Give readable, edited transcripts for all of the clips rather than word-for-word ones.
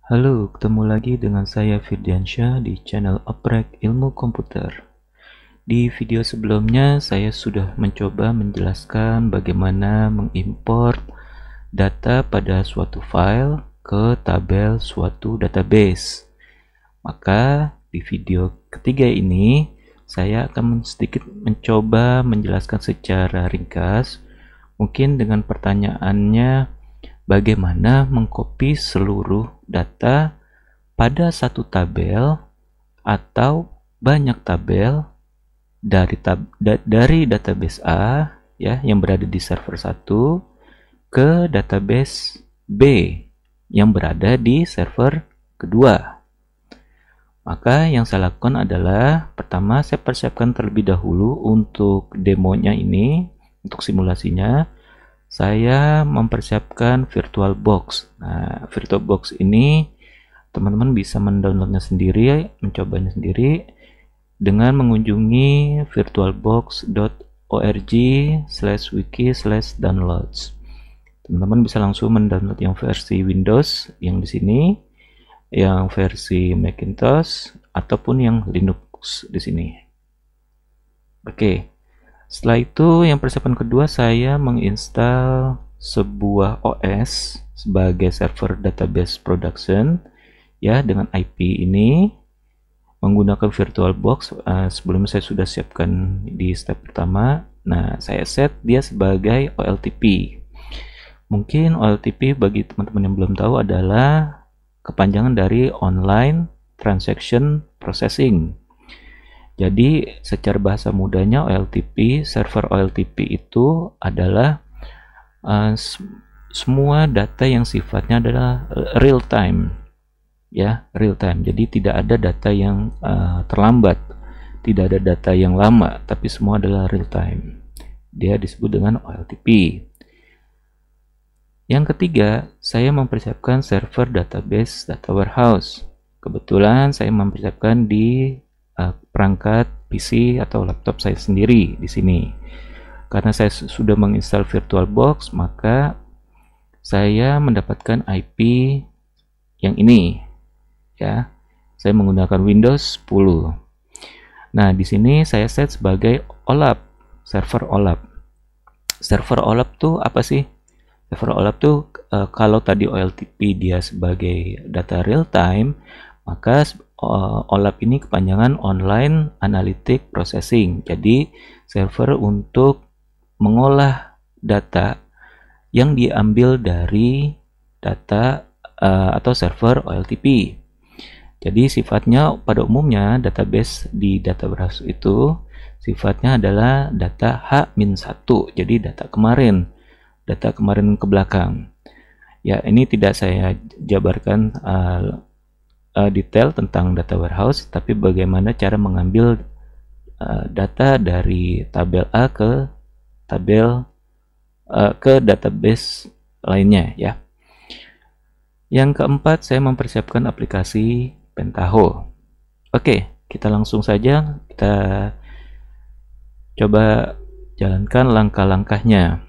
Halo, ketemu lagi dengan saya Firdiansyah di channel Oprek Ilmu Komputer. Di video sebelumnya saya sudah mencoba menjelaskan bagaimana mengimport data pada suatu file ke tabel suatu database. Maka di video ketiga ini saya akan sedikit mencoba menjelaskan secara ringkas, mungkin dengan pertanyaannya bagaimana mengcopy seluruh data pada satu tabel atau banyak tabel dari database A ya yang berada di server 1 ke database B yang berada di server kedua. Maka yang saya lakukan adalah pertama saya persiapkan terlebih dahulu untuk demonya ini, untuk simulasinya. Saya mempersiapkan VirtualBox. Nah, VirtualBox ini teman-teman bisa mendownloadnya sendiri, mencobanya sendiri dengan mengunjungi virtualbox.org/wiki/downloads. Teman-teman bisa langsung mendownload yang versi Windows yang di sini, yang versi Macintosh ataupun yang Linux di sini. Oke. Setelah itu, yang persiapan kedua saya menginstal sebuah OS sebagai server database production ya dengan IP ini menggunakan VirtualBox. Sebelumnya saya sudah siapkan di step pertama. Nah, saya set dia sebagai OLTP. Mungkin OLTP bagi teman-teman yang belum tahu adalah kepanjangan dari Online Transaction Processing. Jadi secara bahasa mudanya OLTP, server OLTP itu adalah semua data yang sifatnya adalah real time, ya real time. Jadi tidak ada data yang terlambat, tidak ada data yang lama, tapi semua adalah real time. Dia disebut dengan OLTP. Yang ketiga, saya mempersiapkan server database data warehouse. Kebetulan saya mempersiapkan di perangkat PC atau laptop saya sendiri di sini. Karena saya sudah menginstal VirtualBox, maka saya mendapatkan IP yang ini. Ya, saya menggunakan Windows 10. Nah, di sini saya set sebagai OLAP, server OLAP. Server OLAP tuh apa sih? Server OLAP tuh kalau tadi OLTP dia sebagai data real time, maka OLAP ini kepanjangan Online Analytic Processing. Jadi server untuk mengolah data yang diambil dari data atau server OLTP. Jadi sifatnya pada umumnya database di data warehouse itu sifatnya adalah data H-1. Jadi data kemarin ke belakang. Ya, ini tidak saya jabarkan detail tentang data warehouse, tapi bagaimana cara mengambil data dari tabel A ke tabel ke database lainnya ya. Yang keempat, saya mempersiapkan aplikasi Pentaho. Oke, kita langsung saja kita coba jalankan langkah-langkahnya.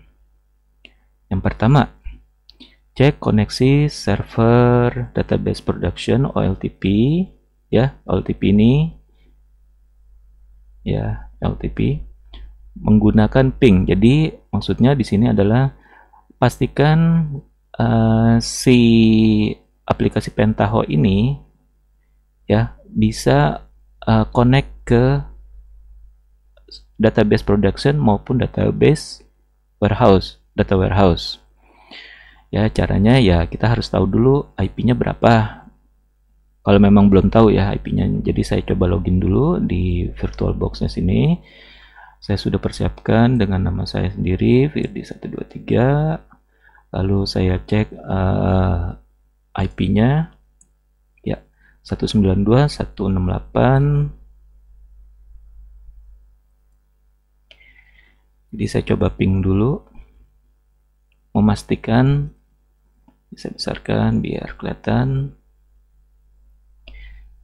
Yang pertama, cek koneksi server database production OLTP ya, OLTP ini ya, OLTP menggunakan ping. Jadi maksudnya di sini adalah pastikan si aplikasi Pentaho ini ya bisa connect ke database production maupun database warehouse, data warehouse. Ya, caranya ya kita harus tahu dulu IP-nya berapa. Kalau memang belum tahu ya IP-nya, jadi saya coba login dulu di VirtualBox-nya sini. Saya sudah persiapkan dengan nama saya sendiri, Firdi123. Lalu saya cek IP-nya ya 192.168. Jadi saya coba ping dulu, memastikan. Saya besarkan biar kelihatan.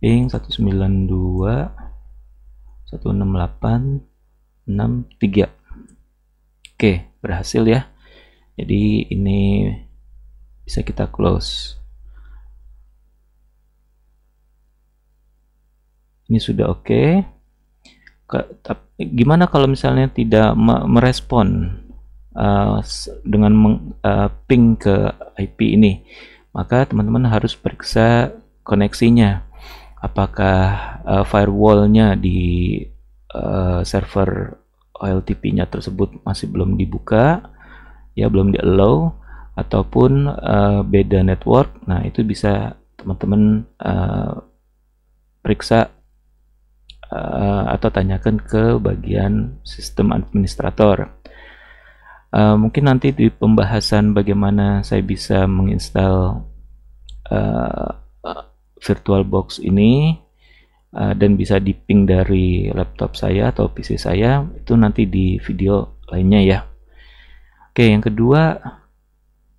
Ping 192.168.63. Oke, berhasil ya. Jadi ini bisa kita close. Ini sudah oke. Gimana kalau misalnya tidak merespon dengan ping ke IP ini? Maka teman-teman harus periksa koneksinya. Apakah firewallnya di server OLTP-nya tersebut masih belum dibuka, ya belum di-allow, ataupun beda network. Nah, itu bisa teman-teman periksa atau tanyakan ke bagian sistem administrator. Mungkin nanti di pembahasan bagaimana saya bisa menginstal VirtualBox ini dan bisa di-ping dari laptop saya atau PC saya, itu nanti di video lainnya ya. Oke, yang kedua,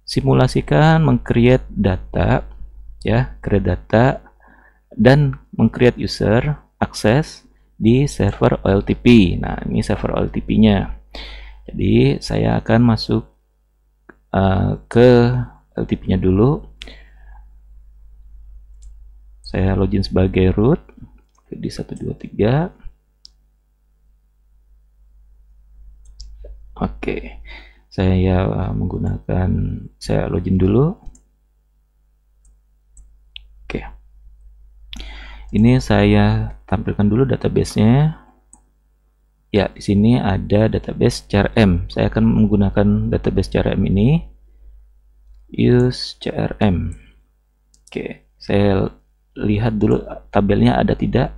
simulasikan meng-create data ya, create data dan meng-create user akses di server OLTP. Nah, ini server OLTP-nya. Jadi saya akan masuk ke OLTP-nya dulu. Saya login sebagai root di 123. Oke, saya menggunakan, saya login dulu. Oke, ini saya tampilkan dulu database-nya. Ya, di sini ada database CRM. Saya akan menggunakan database CRM ini. Use CRM. Oke, saya lihat dulu tabelnya ada tidak.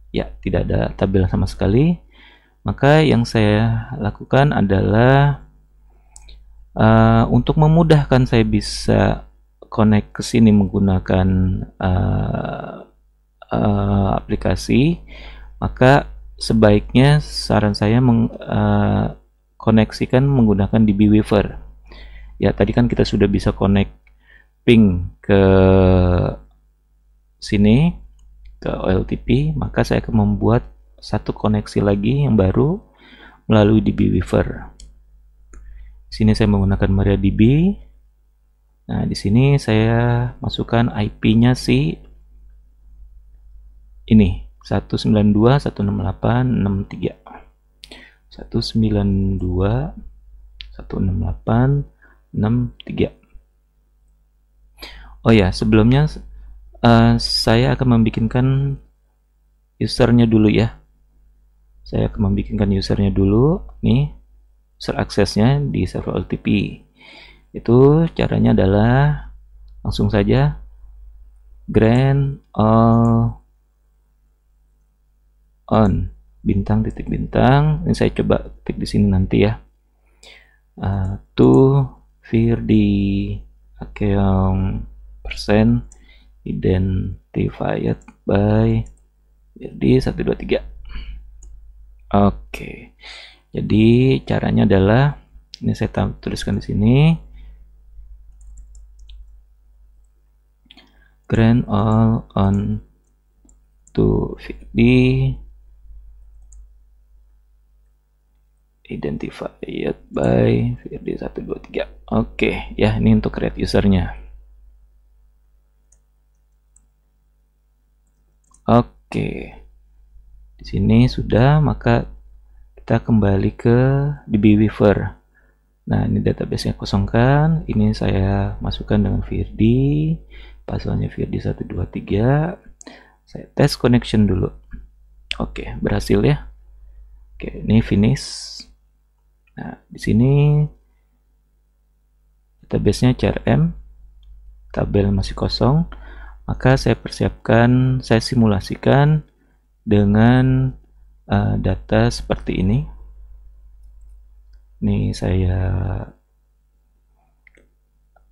Ya, tidak ada tabel sama sekali. Maka yang saya lakukan adalah untuk memudahkan saya bisa connect ke sini menggunakan aplikasi, maka sebaiknya saran saya koneksikan menggunakan DB-Weaver. Ya, tadi kan kita sudah bisa connect ping ke sini ke OLTP, maka saya akan membuat satu koneksi lagi yang baru melalui DB-Weaver. Sini saya menggunakan MariaDB. Nah, di sini saya masukkan IP-nya si ini 192.168.63. 192.168.63. Oh ya, sebelumnya saya akan membikinkan usernya dulu ya. Saya akan membikinkan usernya dulu. Nih, user aksesnya di server OLTP. Itu caranya adalah langsung saja grant all on bintang titik bintang. Ini saya coba ketik di sini nanti ya. To vird account percent identified by vird 123. Oke. Jadi caranya adalah ini saya tuliskan di sini. Grant all on to vird identified by vird 123. Oke, ya ini untuk create usernya. Oke. Di sini sudah, maka kita kembali ke DB-Weaver. Nah, ini database-nya kosongkan. Ini saya masukkan dengan vird, passwordnya vird 123. Saya tes connection dulu. Oke, berhasil ya. Oke, ini finish. Nah, di sini database-nya CRM, tabel masih kosong, maka saya persiapkan, saya simulasikan dengan data seperti ini. Ini saya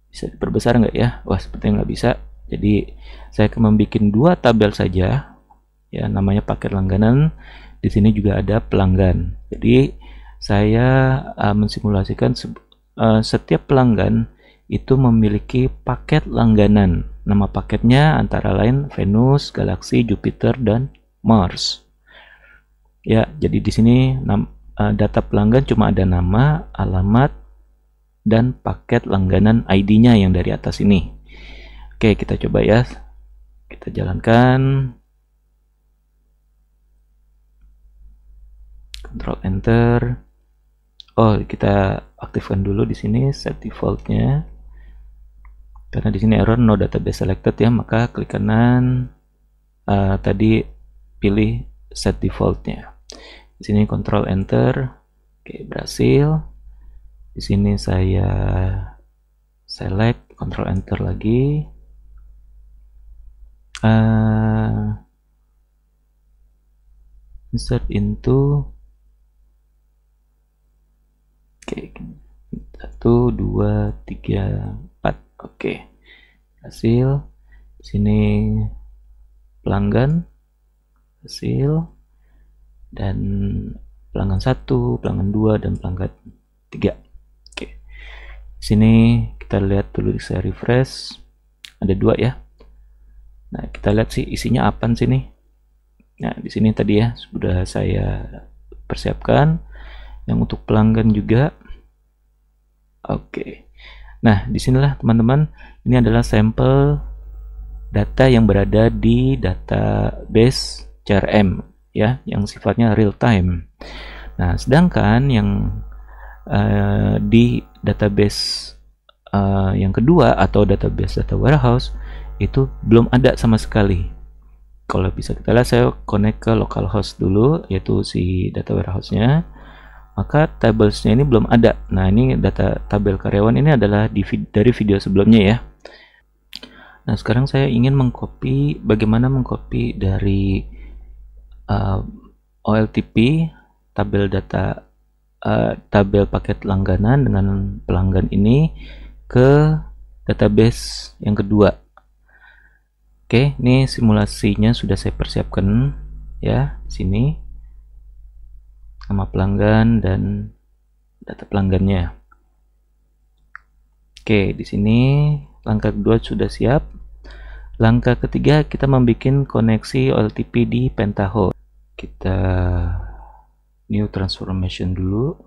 bisa diperbesar nggak ya? Wah, sepertinya nggak bisa. Jadi saya akan membuat dua tabel saja, ya namanya paket langganan. Di sini juga ada pelanggan. Jadi saya mensimulasikan setiap pelanggan itu memiliki paket langganan. Nama paketnya antara lain Venus, Galaxy, Jupiter, dan Mars. Ya, jadi di sini data pelanggan cuma ada nama, alamat, dan paket langganan ID-nya yang dari atas ini. Oke, kita coba ya. Kita jalankan. Control Enter. Oh, kita aktifkan dulu di sini set defaultnya. Karena di sini error no database selected ya, maka klik kanan, tadi pilih set defaultnya. Di sini Control Enter. Oke, berhasil. Di sini saya select, Control Enter lagi. Insert into. Oke, 1, 2, 3, 4. Oke, hasil. Di sini pelanggan, hasil, dan pelanggan 1, pelanggan 2, dan pelanggan 3. Oke, di sini kita lihat dulu, saya refresh, ada 2 ya. Nah, kita lihat sih isinya apa sih nih. Nah, di sini tadi ya sudah saya persiapkan yang untuk pelanggan juga. Oke. Nah, disinilah teman-teman, ini adalah sampel data yang berada di database CRM ya, yang sifatnya real time. Nah, sedangkan yang di database yang kedua atau database data warehouse itu belum ada sama sekali. Kalau bisa kita lihat, saya connect ke localhost dulu, yaitu si data warehouse-nya. Maka tablesnya ini belum ada. Nah, ini data tabel karyawan ini adalah dari video sebelumnya ya. Nah, sekarang saya ingin mengcopy, bagaimana mengcopy dari OLTP tabel data, tabel paket langganan dengan pelanggan ini ke database yang kedua. Oke, ini simulasinya sudah saya persiapkan ya, sini nama pelanggan dan data pelanggannya. Oke, di sini langkah kedua sudah siap. Langkah ketiga, kita membuat koneksi OLTP di Pentaho. Kita new transformation dulu.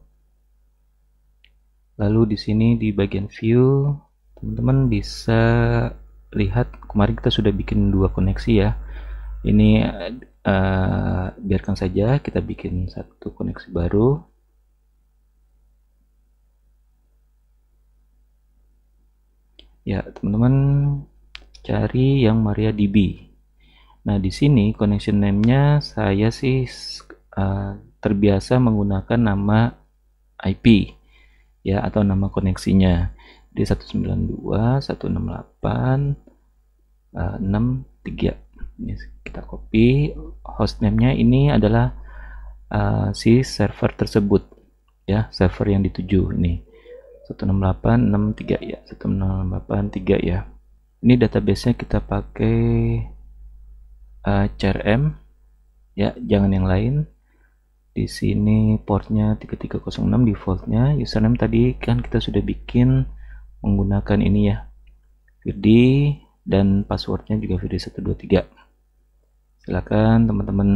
Lalu di sini di bagian view, teman-teman bisa lihat kemarin kita sudah bikin 2 koneksi ya. Ini biarkan saja, kita bikin 1 koneksi baru. Ya, teman-teman cari yang MariaDB. Nah, di sini connection name-nya saya sih terbiasa menggunakan nama IP ya, atau nama koneksinya di 192.168.63. Ini kita copy. Hostname-nya ini adalah si server tersebut ya, server yang dituju ini 168.63 ya, 168.3 ya. Ini database-nya kita pakai CRM ya, jangan yang lain. Di sini portnya 3306 defaultnya. Username tadi kan kita sudah bikin menggunakan ini ya, Firdi, dan passwordnya juga Firdi123. Silakan teman-teman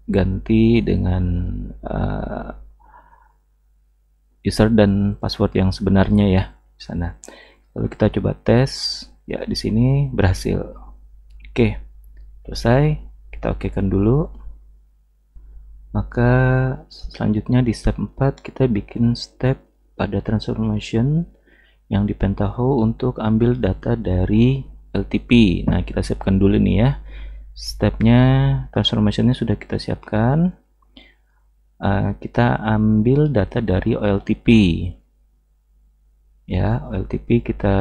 ganti dengan user dan password yang sebenarnya ya di sana. Lalu kita coba tes ya, di sini berhasil. Oke, selesai. Kita okekan dulu. Maka selanjutnya di step 4 kita bikin step pada transformation yang di Pentaho untuk ambil data dari LTP. Nah, kita siapkan dulu nih ya. Stepnya, transformationnya sudah kita siapkan. Kita ambil data dari OLTP. Ya, OLTP kita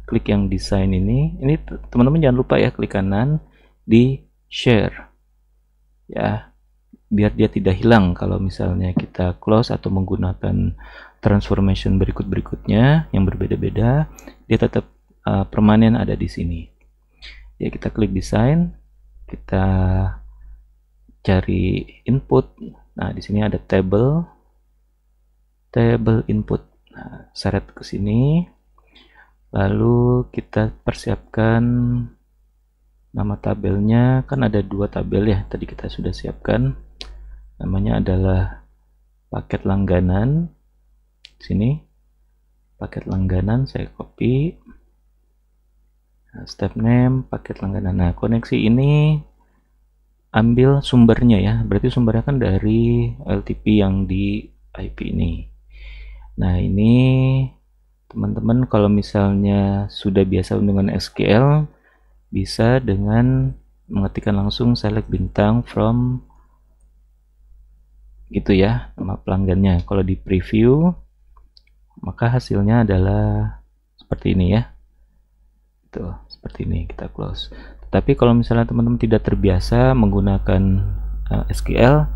klik yang desain ini. Ini teman-teman jangan lupa ya, klik kanan di share. Ya, biar dia tidak hilang kalau misalnya kita close atau menggunakan transformation berikutnya yang berbeda-beda, dia tetap permanen ada di sini. Ya, kita klik desain, kita cari input. Nah, di sini ada table input. Nah, seret ke sini. Lalu kita persiapkan nama tabelnya, kan ada 2 tabel ya, tadi kita sudah siapkan. Namanya adalah paket langganan. Sini paket langganan saya copy. Nah, step name paket langganan. Nah, koneksi ini ambil sumbernya ya, berarti sumbernya kan dari LTP yang di IP ini. Nah, ini teman-teman kalau misalnya sudah biasa dengan SQL, bisa dengan mengetikkan langsung select bintang from gitu ya, nama pelanggannya. Kalau di preview, maka hasilnya adalah seperti ini ya. Tuh, seperti ini, kita close. Tapi kalau misalnya teman-teman tidak terbiasa menggunakan SQL,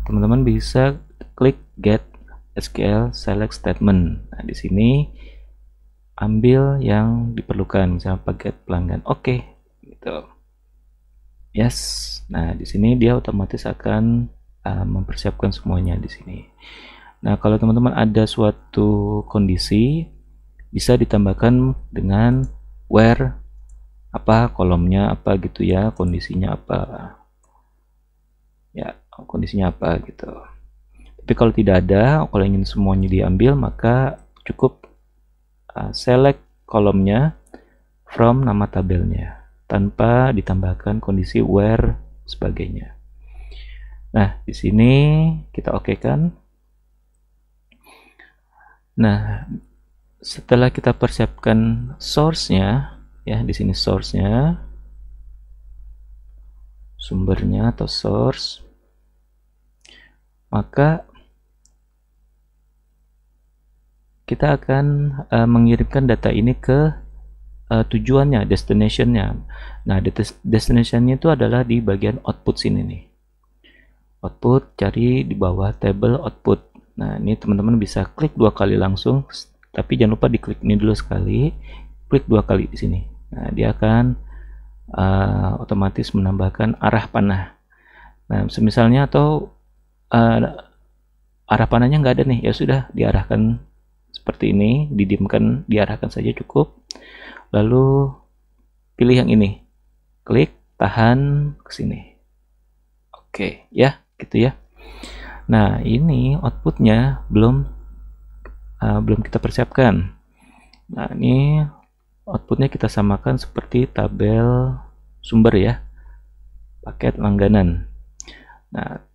teman-teman bisa klik get SQL select statement. Nah, di sini ambil yang diperlukan, misalnya paket pelanggan. Oke, gitu. Yes. Nah, di sini dia otomatis akan mempersiapkan semuanya di sini. Nah, kalau teman-teman ada suatu kondisi, bisa ditambahkan dengan where apa, kolomnya apa gitu ya, kondisinya apa ya, kondisinya apa gitu. Tapi kalau tidak ada, kalau ingin semuanya diambil, maka cukup select kolomnya from nama tabelnya tanpa ditambahkan kondisi where sebagainya. Nah, di sini kita oke kan. Nah, setelah kita persiapkan source-nya ya, di sini source-nya, sumbernya atau source, maka kita akan mengirimkan data ini ke tujuannya, destination-nya. Nah, destination-nya itu adalah di bagian output sini nih. Output, cari di bawah table output. Nah, ini teman-teman bisa klik 2 kali langsung, tapi jangan lupa diklik ini dulu sekali, klik 2 kali di sini. Nah, dia akan otomatis menambahkan arah panah. Nah, semisalnya atau arah panahnya nggak ada nih, ya sudah diarahkan seperti ini, didiamkan, diarahkan saja cukup. Lalu pilih yang ini, klik, tahan ke sini. Oke, ya, gitu ya. Nah, ini outputnya belum kita persiapkan. Nah, ini outputnya kita samakan seperti tabel sumber ya, paket langganan. Nah,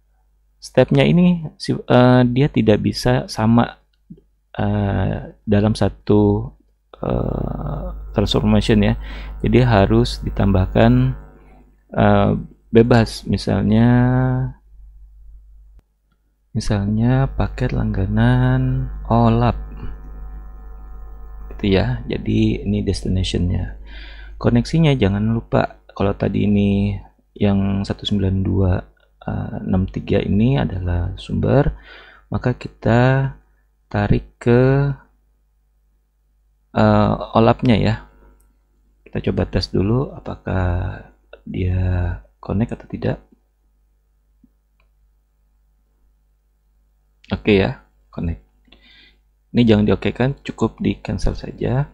stepnya ini dia tidak bisa sama dalam satu transformation ya, jadi harus ditambahkan bebas, misalnya paket langganan OLAP gitu ya. Jadi ini destinationnya. Koneksinya jangan lupa, kalau tadi ini yang 192.63 ini adalah sumber, maka kita tarik ke OLAP-nya ya. Kita coba tes dulu apakah dia connect atau tidak. Oke ya, connect. Ini jangan diokekan, cukup di cancel saja.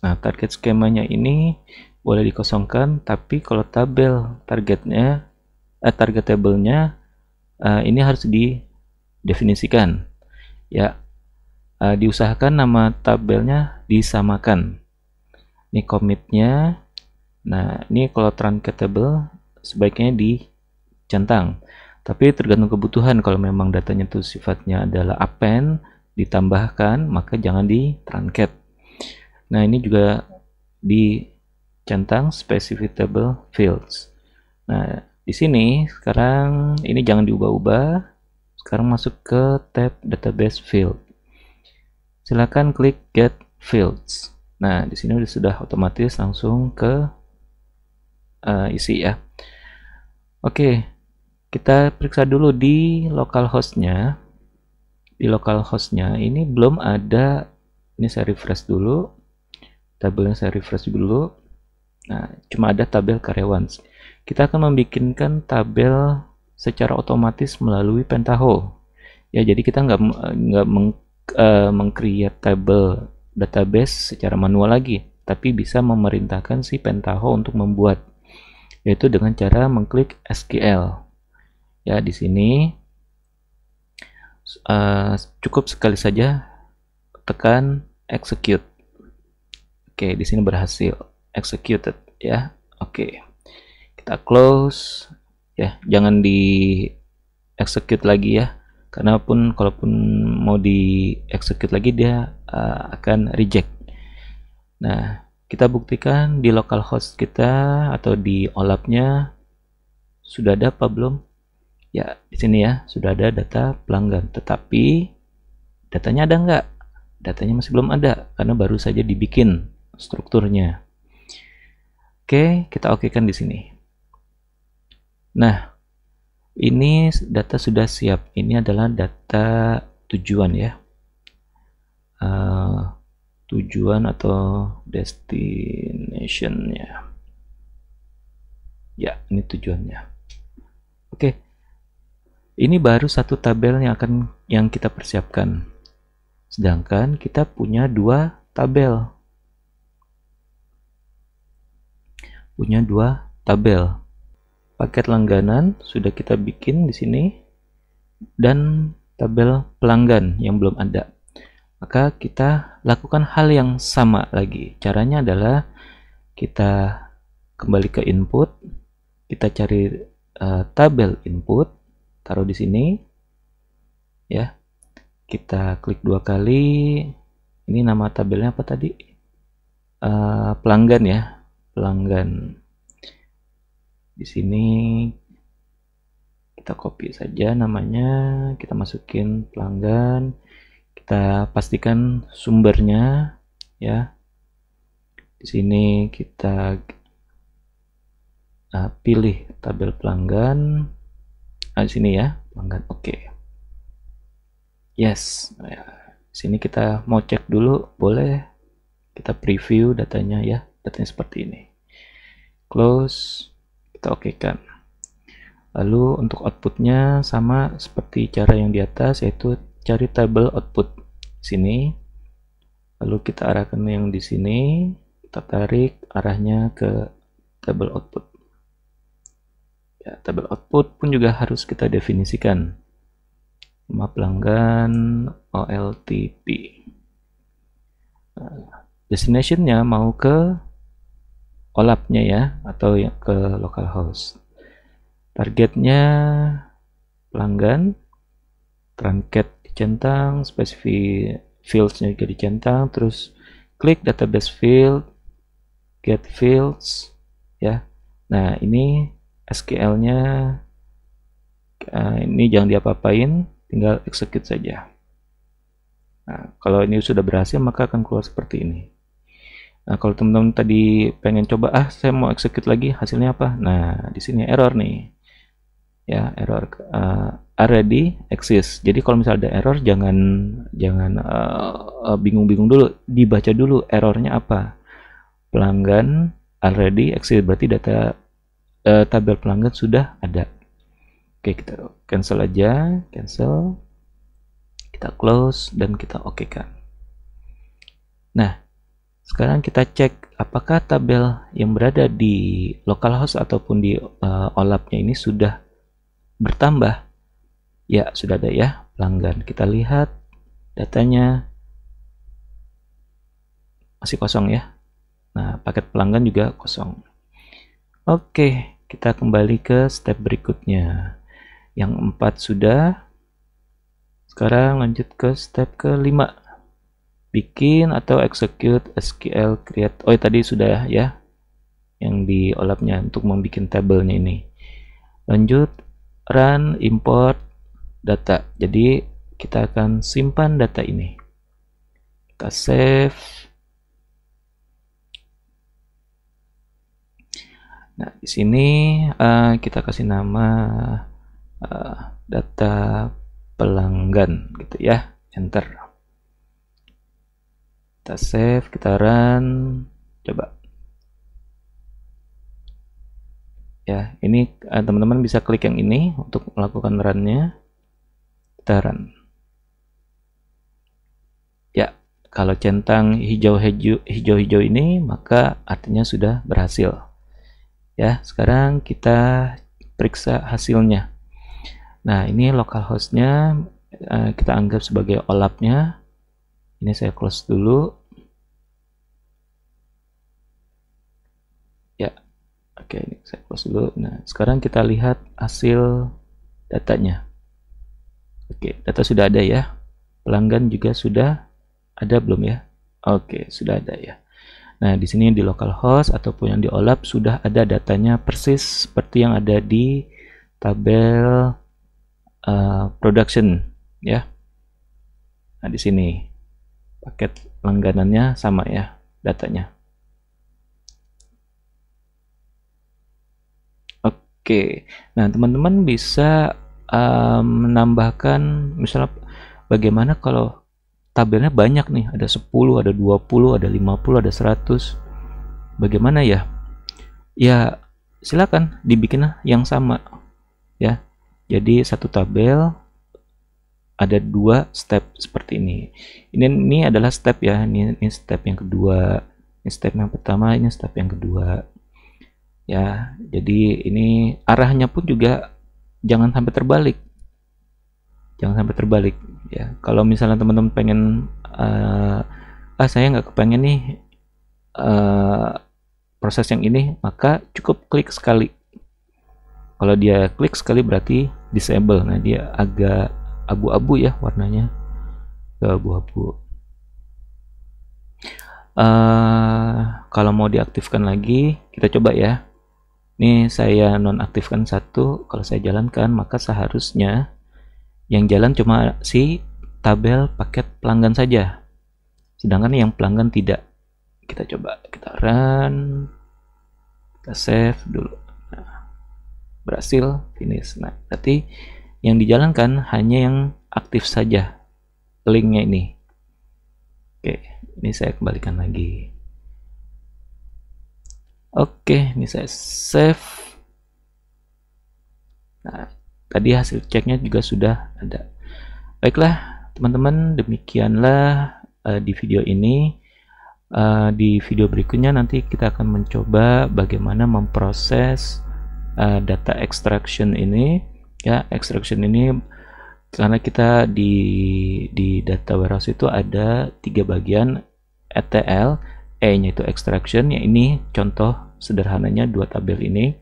Nah, target skemanya ini boleh dikosongkan, tapi kalau tabel targetnya, target tabelnya ini harus didefinisikan ya. Diusahakan nama tabelnya disamakan. Ini commitnya. Nah, ini kalau truncated table sebaiknya dicentang, tapi tergantung kebutuhan. Kalau memang datanya itu sifatnya adalah append, ditambahkan, maka jangan di truncate. Nah, ini juga dicentang specific table fields. Nah, di sini sekarang ini jangan diubah-ubah. Sekarang masuk ke tab database field. Silakan klik get fields. Nah, di sini sudah otomatis langsung ke isi ya. Oke, kita periksa dulu di localhost-nya. Di localhost-nya ini belum ada. Ini saya refresh dulu. Tabelnya saya refresh dulu. Nah, cuma ada tabel karyawan. Kita akan membikinkan tabel secara otomatis melalui Pentaho. Ya, jadi kita nggak meng-create tabel database secara manual lagi, tapi bisa memerintahkan si Pentaho untuk membuat, yaitu dengan cara mengklik SQL. Ya, di sini cukup sekali saja tekan execute. Oke, di sini berhasil executed ya. Oke, kita close. ya, jangan di execute lagi ya, karena kalaupun mau di execute lagi dia akan reject. Nah, kita buktikan di localhost kita atau di OLAP-nya sudah ada apa belum? Ya, di sini ya sudah ada data pelanggan, tetapi datanya ada nggak? Datanya masih belum ada karena baru saja dibikin strukturnya. Oke, kita okekan di sini. Nah, ini data sudah siap. Ini adalah data tujuan ya. Tujuan atau destination-nya. Ya, ini tujuannya. Oke. Ini baru satu tabel yang kita persiapkan. Sedangkan kita punya dua tabel. Paket langganan sudah kita bikin di sini dan tabel pelanggan yang belum ada. Maka kita lakukan hal yang sama lagi. Caranya adalah kita kembali ke input, kita cari tabel input, taruh di sini, ya. Kita klik 2 kali. Ini nama tabelnya apa tadi? Pelanggan ya, pelanggan. Di sini kita copy saja namanya, kita masukin pelanggan. Kita pastikan sumbernya ya. Di sini kita pilih tabel pelanggan. Di sini ya, pelanggan. Oke. Yes. Nah, di sini kita mau cek dulu, boleh. Kita preview datanya ya. Datanya seperti ini. Close. Kita okekan. Lalu untuk outputnya sama seperti cara yang di atas, yaitu cari tabel output sini, lalu kita arahkan yang di sini, kita tarik arahnya ke tabel output. Ya, tabel output pun juga harus kita definisikan. Nama pelanggan OLTP. Destination-nya mau ke OLAP-nya ya, atau ke localhost. Targetnya pelanggan, truncat dicentang, specific fields-nya juga dicentang, terus klik database field, get fields ya. Nah, ini SQL-nya ini jangan diapa-apain, tinggal execute saja. Nah, kalau ini sudah berhasil maka akan keluar seperti ini. Nah, kalau teman-teman tadi pengen coba, saya mau execute lagi, hasilnya apa? Nah, di sini error nih. Ya, error already exist. Jadi kalau misalnya ada error, jangan bingung-bingung dulu, dibaca dulu errornya apa. Pelanggan already exist, berarti data tabel pelanggan sudah ada. Oke, kita cancel aja, cancel. Kita close dan kita okekan. Nah, sekarang kita cek apakah tabel yang berada di localhost ataupun di OLAP-nya ini sudah bertambah. Ya, sudah ada ya pelanggan. Kita lihat datanya masih kosong ya. Nah, paket pelanggan juga kosong. Oke, kita kembali ke step berikutnya. Yang 4 sudah. Sekarang lanjut ke step ke-5. Bikin atau execute SQL create. Oh, tadi sudah ya. Yang di OLAP-nya untuk membuat tabelnya ini. Lanjut run import data. Jadi kita akan simpan data ini. Kita save. Nah, di sini kita kasih nama data pelanggan gitu ya. Enter. Kita save, kita run. Coba. Ya, ini teman-teman bisa klik yang ini untuk melakukan run-nya. Kita run. Ya, kalau centang hijau-hijau ini maka artinya sudah berhasil. Ya, sekarang kita periksa hasilnya. Nah, ini localhost-nya kita anggap sebagai OLAP-nya. Ini saya close dulu. Ya. Oke, ini saya close dulu. Nah, sekarang kita lihat hasil datanya. Oke, data sudah ada ya. Pelanggan juga sudah ada belum ya? Oke, sudah ada ya. Nah, di sini di localhost ataupun yang di OLAP sudah ada datanya persis seperti yang ada di tabel production ya. Nah, di sini paket langganannya sama ya datanya. Oke, nah teman-teman bisa menambahkan misalnya bagaimana kalau tabelnya banyak nih, ada 10, ada 20, ada 50, ada 100. Bagaimana ya? Ya, silakan dibikin yang sama ya. Jadi satu tabel ada 2 step seperti ini. Ini adalah step ya. Ini step yang kedua. Ini step yang pertama, ini step yang kedua. Ya, jadi ini arahnya pun juga jangan sampai terbalik. Jangan sampai terbalik ya. Kalau misalnya teman-teman pengen saya nggak kepengen nih proses yang ini, maka cukup klik sekali. Kalau dia klik sekali berarti disable. Nah, dia agak abu-abu ya warnanya, abu-abu. Kalau mau diaktifkan lagi, kita coba ya. Ini saya nonaktifkan satu. Kalau saya jalankan, maka seharusnya yang jalan cuma si tabel paket pelanggan saja, sedangkan yang pelanggan tidak. Kita coba, kita run, kita save dulu. Nah, berhasil, finish. Nah, berarti yang dijalankan hanya yang aktif saja linknya ini. Oke, ini saya kembalikan lagi. Oke, ini saya save. Nah, tadi hasil ceknya juga sudah ada. Baiklah, teman-teman, demikianlah di video ini. Di video berikutnya nanti kita akan mencoba bagaimana memproses data extraction ini. Ya, extraction ini karena kita di data warehouse itu ada 3 bagian, ETL, E-nya itu extraction, ya ini contoh sederhananya 2 tabel ini.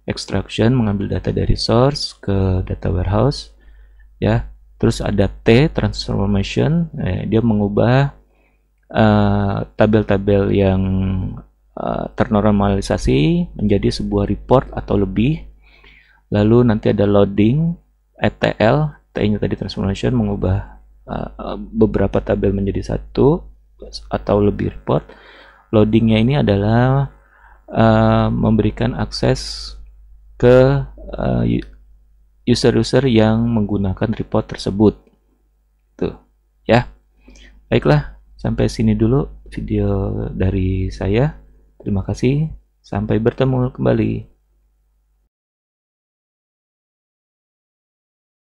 Extraction mengambil data dari source ke data warehouse ya. Terus ada T, transformation, dia mengubah tabel-tabel yang ternormalisasi menjadi sebuah report atau lebih. Lalu nanti ada loading, ETL, T-nya tadi transformation, mengubah beberapa tabel menjadi satu atau lebih report. Loadingnya ini adalah memberikan akses ke user-user yang menggunakan report tersebut. Tuh, ya. Baiklah, sampai sini dulu video dari saya. Terima kasih, sampai bertemu kembali.